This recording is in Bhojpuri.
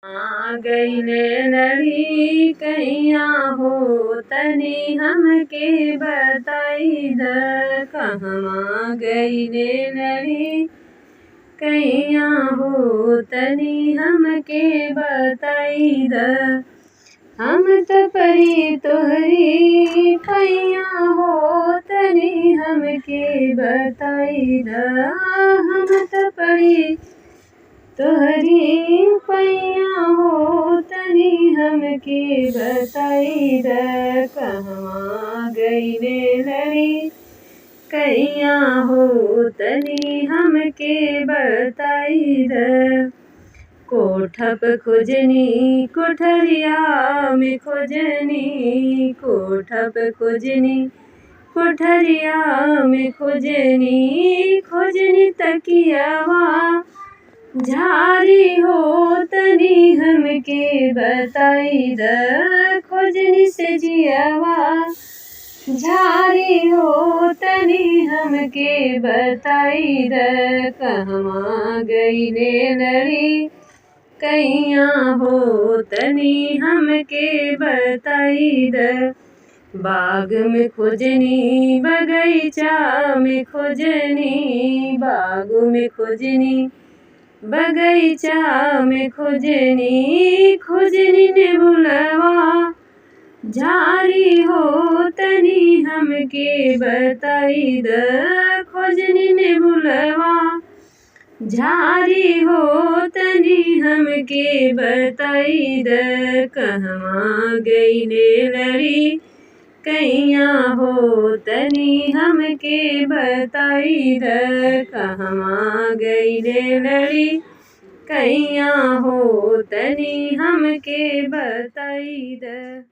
आ गईले लड़ी कैया हो तनी हमके बताई द कहवा गईले लड़ी कैया हो तनी हमके बताई द हम त परी तोहरी पैया हो तनी हमके बताई द हम त परी तोहरी पैया हो तनी हमके बताई द कहवा गईले लड़ी कैया हो तनी हमके बताई द कोठप खोजनी कोठरिया में खोजनी कोठप खोजनी कोठरिया में खोजनी खोजनी तकियावा झारी हो तनी हमके बताई द खोजनी से जियावा झारी हो तनी हमके बताई द कहवा गईले लड़ी कैया हो तनी हमके बताई द बाग में खोजनी बगीचा में खोजनी बाग में खोजनी बगीचा में खोजनी खोजनी नेबुलवा झारी हो तनी हमके बताई द खोजनी नेबुलवा झारी हो तनी हमके बताई द कहवा गईले लड़ी कैया हो तनी हमके बताई द कहवा गईले लड़ी कैया हो तनी हमके बताई द।